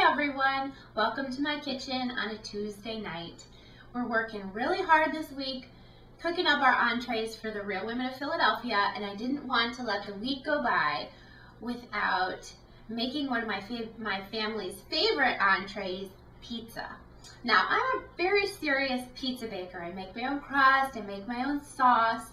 everyone, welcome to my kitchen on a Tuesday night. We're working really hard this week cooking up our entrees for the Real Women of Philadelphia, and I didn't want to let the week go by without making one of my family's favorite entrees, pizza. Now, I'm a very serious pizza baker. I make my own crust, I make my own sauce,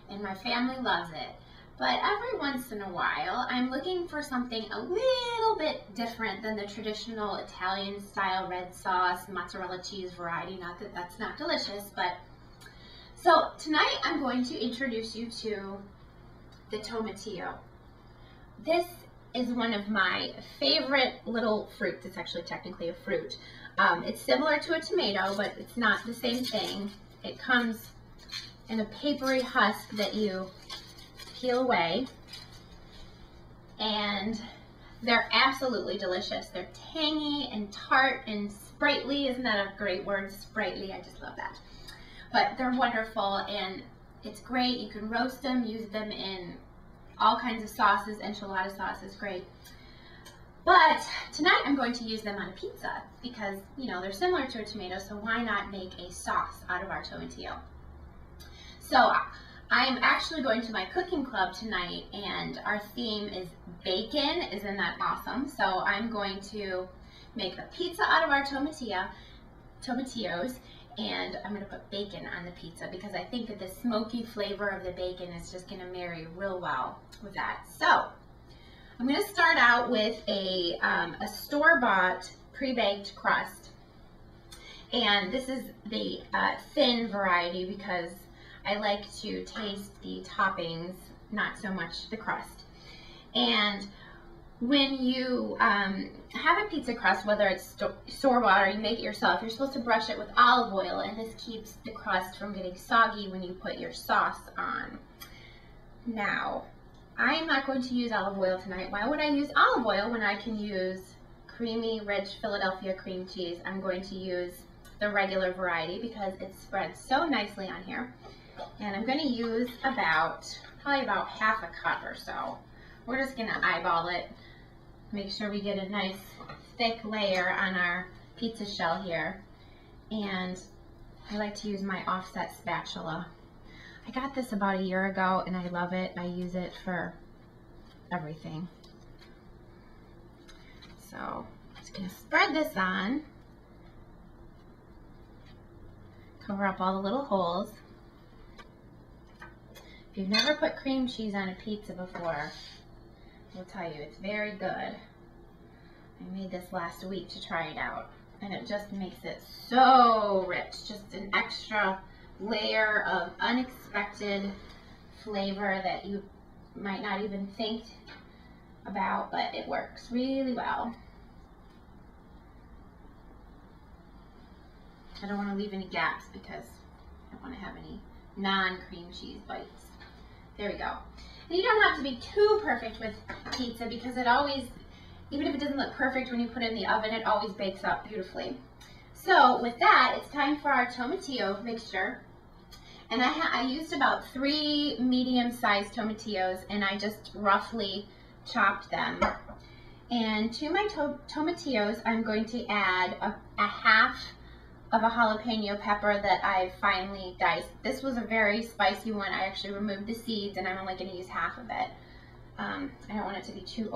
and my family loves it. But every once in a while, I'm looking for something a little bit different than the traditional Italian style red sauce, mozzarella cheese variety. Not that that's not delicious, but so tonight I'm going to introduce you to the tomatillo. This is one of my favorite little fruits. It's actually technically a fruit. It's similar to a tomato, but it's not the same thing. It comes in a papery husk that you peel away, and they're absolutely delicious. They're tangy and tart and sprightly. Isn't that a great word, sprightly? I just love that. But they're wonderful, and it's great. You can roast them, use them in all kinds of sauces. Enchilada sauce is great. But tonight I'm going to use them on a pizza because, you know, they're similar to a tomato, so why not make a sauce out of our tomatillo? So I'm actually going to my cooking club tonight, and our theme is bacon. Isn't that awesome? So I'm going to make a pizza out of our tomatillos, and I'm going to put bacon on the pizza because I think that the smoky flavor of the bacon is just going to marry real well with that. So I'm going to start out with a store-bought pre-baked crust, and this is the thin variety because I like to taste the toppings, not so much the crust. And when you have a pizza crust, whether it's store-bought or you make it yourself, you're supposed to brush it with olive oil, and this keeps the crust from getting soggy when you put your sauce on. Now, I'm not going to use olive oil tonight. Why would I use olive oil when I can use creamy, rich Philadelphia cream cheese? I'm going to use the regular variety because it spreads so nicely on here. And I'm going to use probably about half a cup or so. We're just going to eyeball it, make sure we get a nice thick layer on our pizza shell here. And I like to use my offset spatula. I got this about a year ago and I love it. I use it for everything. So I'm just going to spread this on, cover up all the little holes. If you've never put cream cheese on a pizza before, I'll tell you, it's very good. I made this last week to try it out, and it just makes it so rich. Just an extra layer of unexpected flavor that you might not even think about, but it works really well. I don't want to leave any gaps because I don't want to have any non-cream cheese bites. There we go. And you don't have to be too perfect with pizza because it always, even if it doesn't look perfect when you put it in the oven, it always bakes up beautifully. So with that, it's time for our tomatillo mixture. And I used about 3 medium-sized tomatillos, and I just roughly chopped them. And to my tomatillos, I'm going to add a half of a jalapeno pepper that I finely diced. This was a very spicy one. I actually removed the seeds, and I'm only going to use half of it. I don't want it to be too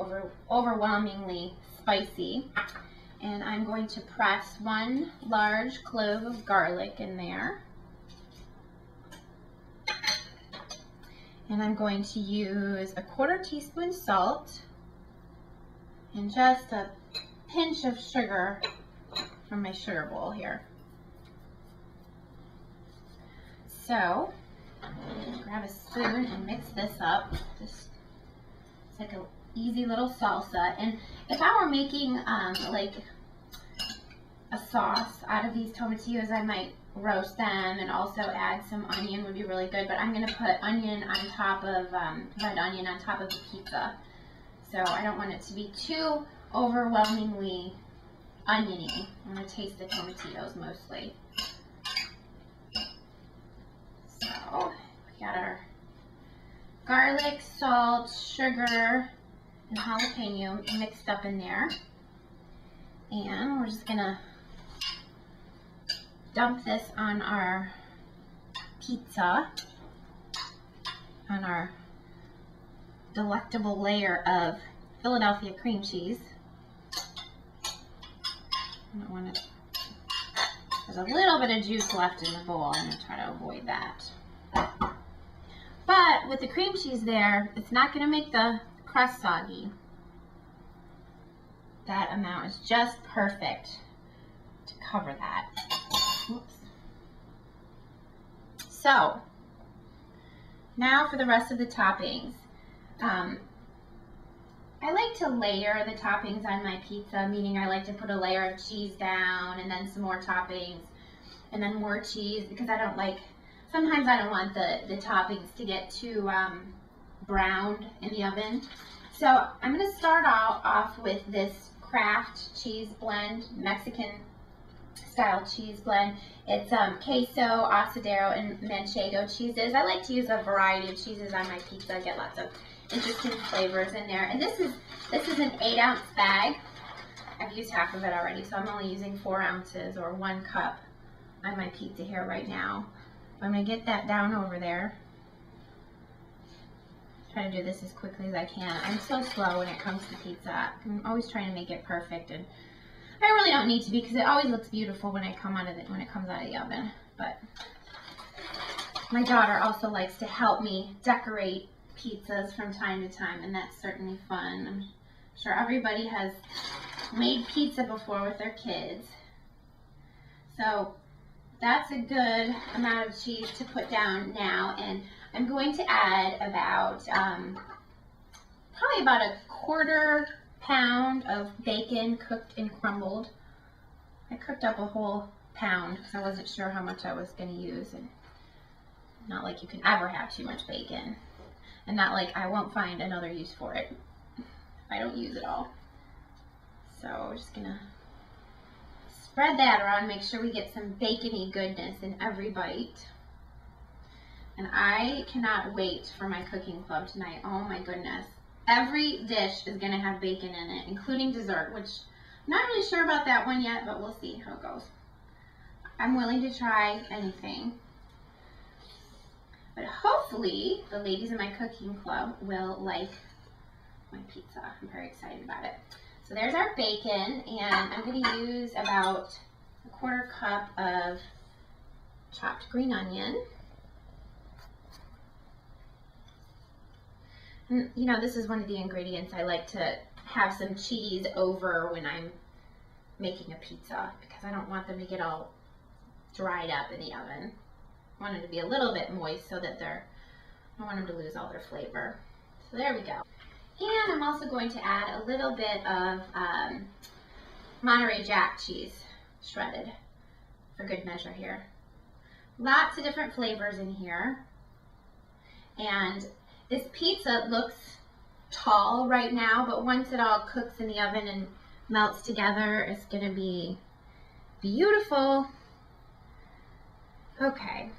overwhelmingly spicy. And I'm going to press 1 large clove of garlic in there. And I'm going to use a 1/4 teaspoon salt and just a pinch of sugar from my sugar bowl here. So, grab a spoon and mix this up. Just, it's like an easy little salsa. And if I were making like a sauce out of these tomatillos, I might roast them and also add some onion. Would be really good. But I'm going to put onion on top of red onion on top of the pizza. So I don't want it to be too overwhelmingly oniony. I'm going to taste the tomatillos mostly. So we got our garlic, salt, sugar, and jalapeno mixed up in there. And we're just gonna dump this on our pizza, on our delectable layer of Philadelphia cream cheese. I don't want to, there's a little bit of juice left in the bowl. I'm going to try to avoid that. But with the cream cheese there, it's not going to make the crust soggy. That amount is just perfect to cover that. Oops. So, now for the rest of the toppings. I like to layer the toppings on my pizza, meaning I like to put a layer of cheese down and then some more toppings and then more cheese, because I don't like, sometimes I don't want the toppings to get too browned in the oven. So I'm going to start off with this Kraft cheese blend, Mexican style cheese blend. It's queso, asadero, and manchego cheeses. I like to use a variety of cheeses on my pizza. I get lots of interesting flavors in there. And this is an 8-ounce bag. I've used half of it already, so I'm only using 4 ounces or 1 cup on my pizza here right now. I'm going to get that down over there. Try to do this as quickly as I can. I'm so slow when it comes to pizza. I'm always trying to make it perfect, and I really don't need to be, because it always looks beautiful when it comes out of the oven. But my daughter also likes to help me decorate pizzas from time to time, and that's certainly fun. I'm sure everybody has made pizza before with their kids. So that's a good amount of cheese to put down now, and I'm going to add about probably about a 1/4 pound of bacon cooked and crumbled. I cooked up a whole pound because I wasn't sure how much I was going to use, and not like you can ever have too much bacon, and not like I won't find another use for it if I don't use it all. So we're just going to spread that around, make sure we get some bacony goodness in every bite. And I cannot wait for my cooking club tonight. Oh my goodness. Every dish is going to have bacon in it, including dessert, which I'm not really sure about that one yet, but we'll see how it goes. I'm willing to try anything. But hopefully the ladies in my cooking club will like my pizza. I'm very excited about it. So there's our bacon, and I'm going to use about a 1/4 cup of chopped green onion. And, you know, this is one of the ingredients I like to have some cheese over when I'm making a pizza, because I don't want them to get all dried up in the oven. I want them to be a little bit moist so that I don't want them to lose all their flavor. So there we go. And I'm also going to add a little bit of Monterey Jack cheese, shredded, for good measure here. Lots of different flavors in here. And this pizza looks tall right now, but once it all cooks in the oven and melts together, it's going to be beautiful. Okay,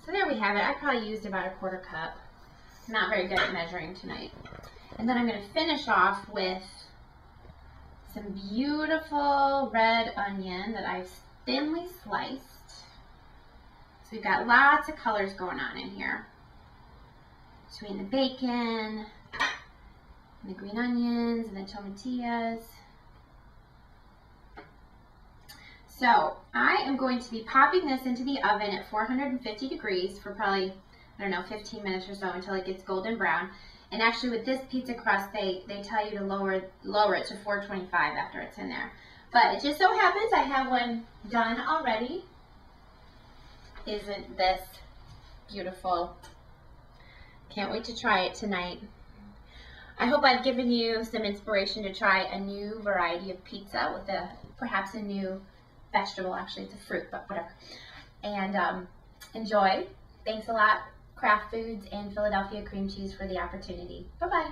so there we have it. I probably used about a 1/4 cup. I'm not very good at measuring tonight. And then I'm going to finish off with some beautiful red onion that I've thinly sliced. So we've got lots of colors going on in here, between the bacon and the green onions and the tomatillos. So I am going to be popping this into the oven at 450 degrees for probably, I don't know, 15 minutes or so, until it gets golden brown. And actually with this pizza crust, they tell you to lower it to 425 after it's in there. But it just so happens I have one done already. Isn't this beautiful? Can't wait to try it tonight. I hope I've given you some inspiration to try a new variety of pizza with perhaps a new vegetable. Actually, it's a fruit, but whatever. And enjoy. Thanks a lot, Kraft Foods and Philadelphia Cream Cheese, for the opportunity. Bye-bye.